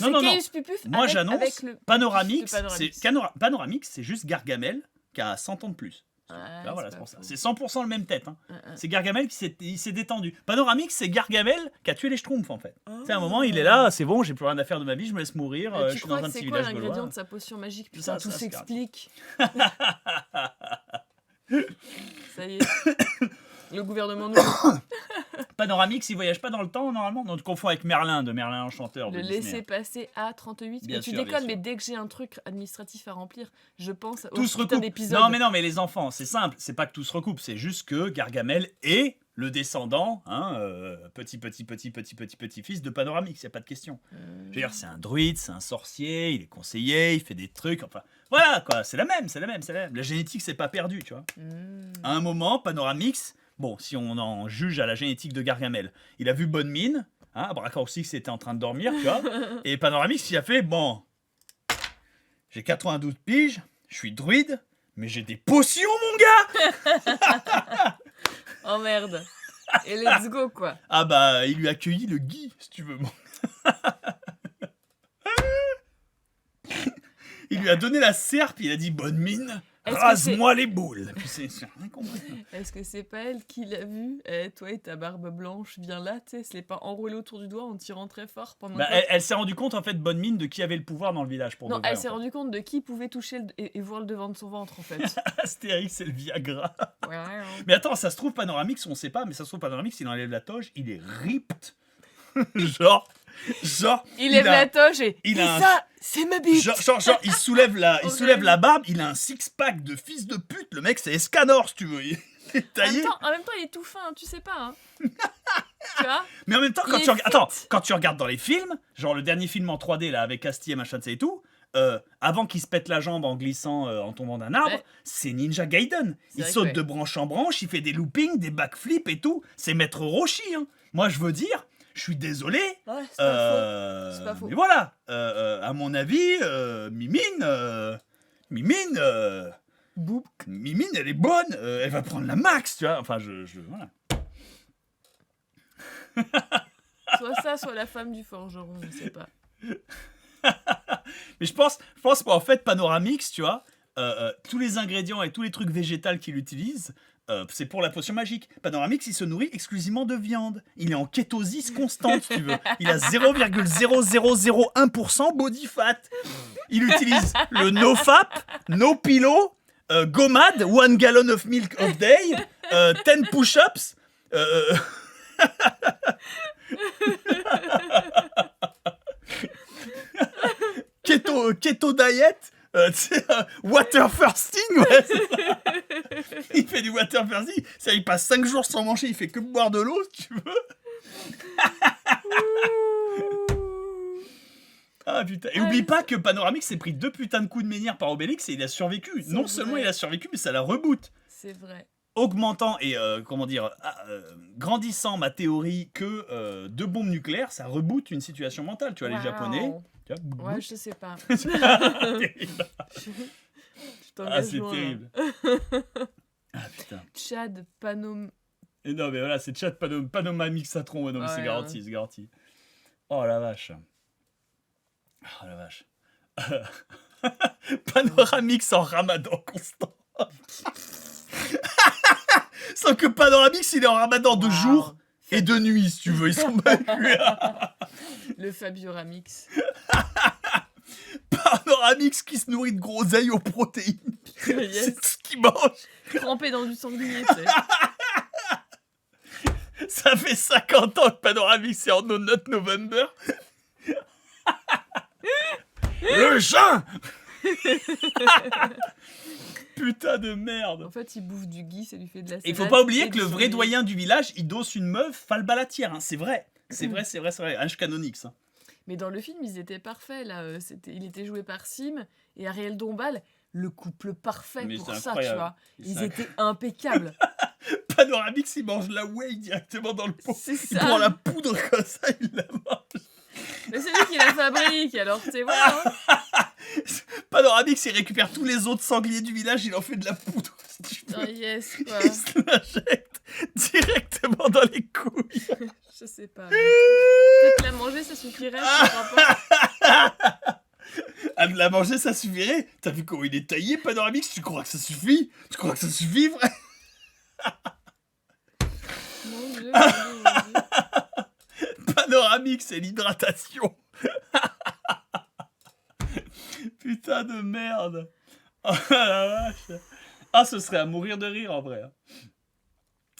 Alors, Non, c'est non, Caius Pupus Moi, avec j'annonce le Panoramix. de Panoramix. Panoramix, c'est juste Gargamel qui a 100 ans de plus. Ouais, Là, voilà, c'est c'est pas pour ça. faux. C'est 100% le même tête. Hein. Un. C'est Gargamel il s'est détendu. Panoramix, c'est Gargamel qui a tué les Schtroumpfs, en fait. Oh. Tu sais, à un moment, il est là, c'est bon, j'ai plus rien à faire de ma vie, je me laisse mourir, Mais je tu suis dans crois un que petit c'est quoi village l'ingrédient gaulois. de sa potion magique? Putain, Ça, tout ça, s'explique. Ça y est. Le gouvernement nous... Panoramix, il voyage pas dans le temps, normalement. On te confond avec Merlin, de Merlin Enchanteur. Le de Disney. laisser passer à 38. Bien Mais tu sûr, bien déconnes, sûr. mais dès que j'ai un truc administratif à remplir, je pense au Tout se putain recoupe. d'épisode. Non, mais les enfants, c'est simple. C'est pas que tout se recoupe. C'est juste que Gargamel est le descendant, petit-fils de Panoramix. Il n'y a pas de question. Je veux dire, c'est un druide, c'est un sorcier, il est conseiller, il fait des trucs. Enfin, voilà, quoi. C'est la même. La génétique, c'est pas perdu, tu vois. À un moment, Panoramix, bon, si on en juge à la génétique de Gargamel, il a vu bonne mine. Abracaourcix était en train de dormir, tu vois. Et Panoramix, il a fait, bon, j'ai 92 piges, je suis druide, mais j'ai des potions, mon gars. Oh merde. Et let's go, quoi. Ah bah, il lui a accueilli le Guy, si tu veux. Il lui a donné la serpe, il a dit, bonne mine, Est-ce que rase-moi les boules. C'est rien compris. Est-ce que c'est pas elle qui l'a vu? Toi et ta barbe blanche, viens là, tu sais, se l'est pas enroulé autour du doigt en tirant très fort pendant Bah, que... elle s'est rendue compte, en fait, bonne mine, de qui avait le pouvoir dans le village. Pour Non, de vrai, elle en s'est fait. rendue compte de qui pouvait toucher et voir le devant de son ventre, en fait. Astérix, c'est le Viagra. Ouais. Mais attends, ça se trouve Panoramix, on sait pas, mais ça se trouve Panoramix, il enlève la toge, il est ripped. genre, Il lève la toge et a un- ça, c'est ma bite. genre, il soulève la barbe, il a un six-pack de fils de pute, le mec c'est Escanor, si tu veux, il est taillé. En même temps, il est tout fin, tu sais pas, hein. Tu vois? Mais en même temps, Il est quand tu regardes dans les films, genre le dernier film en 3D là, avec Astier, machin, et tout, avant qu'il se pète la jambe en glissant, en tombant d'un arbre, Ouais. c'est Ninja Gaiden. Il vrai saute que ouais. de branche en branche, il fait des loopings, des backflips et tout. C'est Maître Roshi. Hein. Moi, je veux dire, je suis désolé. Ouais, c'est pas faux. C'est pas faux. Mais voilà, à mon avis, Mimine, Boum. Mimine, elle est bonne. Elle va prendre la max, tu vois. Enfin, voilà. Soit ça, soit la femme du forgeron, je sais pas. Mais je pense qu'en fait, Panoramix, tu vois, tous les ingrédients et tous les trucs végétaux qu'il utilise, c'est pour la potion magique. Panoramix, il se nourrit exclusivement de viande. Il est en kétosis constante, si tu veux. Il a 0,0001% body fat. Il utilise le NoFap, No Pillow, Gomad, 1 gallon of milk of day, 10 push-ups. Keto diet, tu sais, water fasting, ouais, c'est ça. Il fait du water fasting, ça, il passe 5 jours sans manger, il fait que boire de l'eau, si tu veux. Ah putain, et oublie pas que Panoramix s'est pris 2 putains de coups de menhir par Obélix et il a survécu. Non seulement il a survécu, mais ça la reboot. C'est vrai. Augmentant et grandissant ma théorie que 2 bombes nucléaires, ça reboot une situation mentale. Tu vois, les Wow. Japonais. Tu vois, Ouais, je sais pas. c'est terrible. Je Ah, t'engage c'est loin, là. terrible. Ah putain. Chad, Panom... Et non, mais voilà, c'est chat Panomamixatron. Ouais, non, mais c'est Ouais, garanti, ouais. c'est garanti. Oh la vache. Oh la vache. Panoramix en ramadan constant. Sans que Panoramix, il est en ramadan de Wow. jour et de nuit, si tu veux. Ils sont même plus. Le Fabioramix. Panoramix qui se nourrit de groseilles aux protéines. Yes. C'est tout ce qu'il mange. Trempé dans du sanglier, tu sais. Ça fait 50 ans que Panoramix est en No Nut November. Le chat. Putain de merde. En fait, il bouffe du gui, ça lui fait de la salade. Il faut pas oublier et que du le vrai sanglier. doyen du village, il dose une meuf falbalatière. Hein. C'est vrai. C'est vrai. H. Canonix. Hein. Mais dans le film, ils étaient parfaits, là. Il était joué par Sim et Ariel Dombal. Le couple parfait Mais pour c'est ça, incroyable. tu vois. C'est Ils incroyable. étaient impeccables. Panoramix, il mange la whey directement dans le pot. C'est Il ça. prend la poudre comme ça, il la mange. Mais c'est lui qui la fabrique, alors tu sais, voilà. Hein. Panoramix, il récupère tous les autres sangliers du village, il en fait de la poudre. Si tu veux. Putain, yes, quoi. Il se la jette. directement dans les couilles. Je sais pas. Peut-être la manger, ça suffirait. Je crois pas. À la manger, ça suffirait. T'as vu comment il est taillé, Panoramix? Tu crois que ça suffit? Tu crois que ça suffit, vrai? Mon Dieu, mon Dieu, mon Dieu. Panoramix, c'est l'hydratation. Putain de merde. Oh la vache. Ah, ce serait à mourir de rire, en vrai.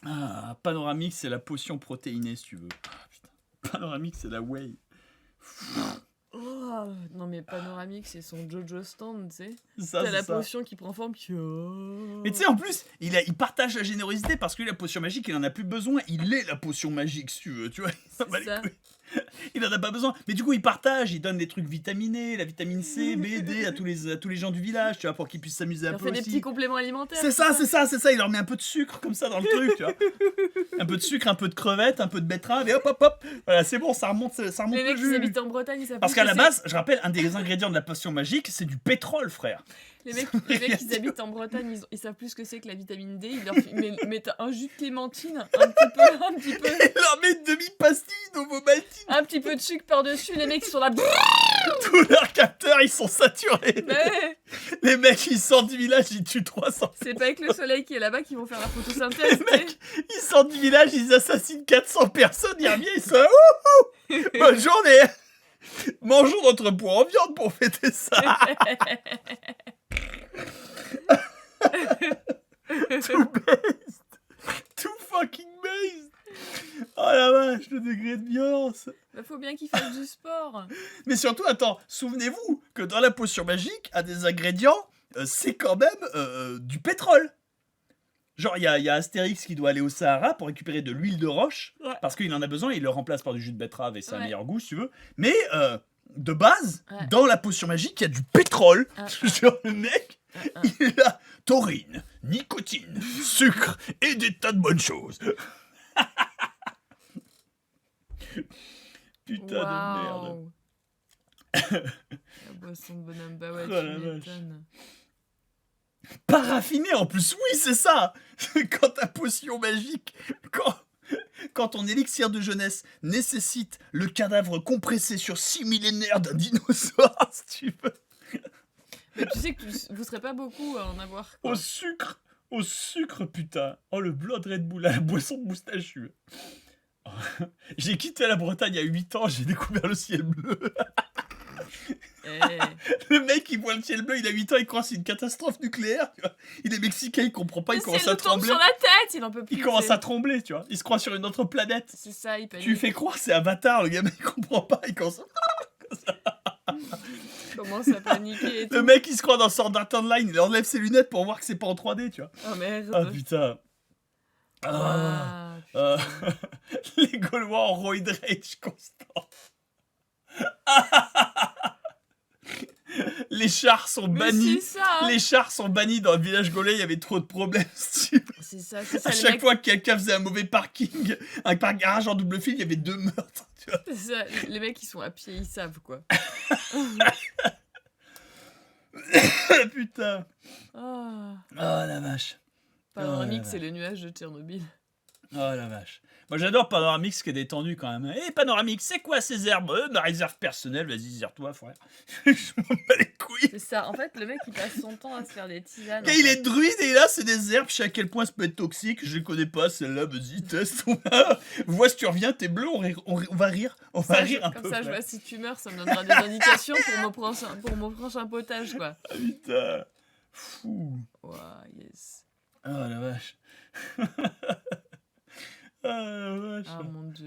Ah, Panoramix, c'est la potion protéinée, si tu veux. Ah, putain. Panoramix, c'est la whey. Oh, non mais Panoramique, c'est son Jojo stand, tu sais. Ça, T'as c'est la ça. potion qui prend forme, puis... oh. Mais tu sais, en plus, il partage la générosité parce que la potion magique, il en a plus besoin. Il est la potion magique, si tu veux, tu vois. C'est ça. Il en a pas besoin. Mais du coup, il partage, il donne des trucs vitaminés, la vitamine C, B, D à tous les gens du village, tu vois, pour qu'ils puissent s'amuser un Il peu fait des aussi. petits compléments alimentaires. C'est ça, c'est ça, c'est ça. Il leur met un peu de sucre comme ça dans le truc, tu vois. Un peu de sucre, un peu de crevettes, un peu de betterave, et hop, hop, hop. Voilà, c'est bon, ça remonte Les le mecs qui jus. habitent en Bretagne, ils savent Parce plus qu'à ce la que base, je rappelle, un des ingrédients de la potion magique, c'est du pétrole, frère. Les mecs qui habitent en Bretagne, ils savent plus ce que c'est que la vitamine D. Ils leur mettent un jus de clémentine, un petit peu, Il leur met une demi-pastille d'ovomaltine. un petit peu de sucre par-dessus. Les mecs, ils sont là. Tous leurs capteurs, ils sont saturés. Mais Les mecs, ils sortent du village, ils tuent 300. c'est pas avec le soleil qui est là-bas qu'ils vont faire la photosynthèse. Les mecs, ils sortent du village, ils assassinent 400 personnes, ils reviennent, ils sont là, wouhou, bonne journée. Mangeons notre poids en viande pour fêter ça. Too based. Too fucking based. Oh la vache, le degré de violence. Bah, faut bien qu'ils fassent du sport. Mais surtout, attends, souvenez-vous que dans la potion magique, un des ingrédients, c'est quand même du pétrole. Genre, il y a Astérix qui doit aller au Sahara pour récupérer de l'huile de roche, Ouais. parce qu'il en a besoin, il le remplace par du jus de betterave et c'est un Ouais. meilleur goût, si tu veux. Mais de base, Ouais. dans la potion magique, il y a du pétrole. Ah, Genre, le mec, il a taurine, nicotine, sucre et des tas de bonnes choses. Putain de merde. Waouh. La boisson de bonhomme, bah ouais, Oh la tu vache. m'étonnes. Pas raffiné en plus, oui, c'est ça. Quand ta potion magique, quand ton élixir de jeunesse nécessite le cadavre compressé sur 6 millénaires d'un dinosaure, si tu veux. Mais tu sais que vous serez pas beaucoup à en avoir. Quoi. Au sucre, putain. Oh, le Blood Red Bull, la boisson moustachue. Oh. J'ai quitté la Bretagne il y a 8 ans, j'ai découvert le ciel bleu. Eh, Le mec, il voit le ciel bleu, il a 8 ans, il croit que c'est une catastrophe nucléaire. Tu vois. Il est mexicain, il comprend pas, il le commence ciel à nous tombe trembler. sur la tête, il en peut plus. Il commence c'est- à trembler, tu vois. Il se croit sur une autre planète. C'est ça, il panique. Tu lui fais croire c'est Avatar, le gamin il comprend pas, il commence... Il commence à paniquer et tout. Le mec il se croit dans Sword Art Online, il enlève ses lunettes pour voir que c'est pas en 3D, tu vois. Oh merde. Ah putain. Ah, Ah, les Gaulois en roid rage constant. Les chars sont mais bannis. c'est ça. Les chars sont bannis dans le village gaulais, il y avait trop de problèmes. si tu veux. C'est ça, c'est ça. À les chaque mecs- fois que quelqu'un faisait un mauvais parking, un garage en double fil, il y avait 2 meurtres. Tu vois. c'est ça, les mecs qui sont à pied, ils savent quoi. Putain. Ah. Oh la vache. Panoramique, Oh là c'est le nuage de Tchernobyl. Oh la vache. Moi j'adore Panoramix qui est détendu quand même. Hé Panoramix, c'est quoi ces herbes? Ma réserve personnelle, vas-y, zère-toi, frère. Je m'en bats les couilles. C'est ça. En fait, le mec, il passe son temps à se faire des tisanes. Et il est druide et là c'est des herbes, je sais à quel point ça peut être toxique, je les connais pas, celle-là, vas-y, teste. Vois si tu reviens, t'es bleu, on va rire. On va Ça, rire un comme peu. ça, je frère. vois si tu meurs, ça me donnera des indications pour mon prochain potage, quoi. Ah, putain. Fou. Ouah, yes. Oh la vache. Oh la vache. Ah mon dieu.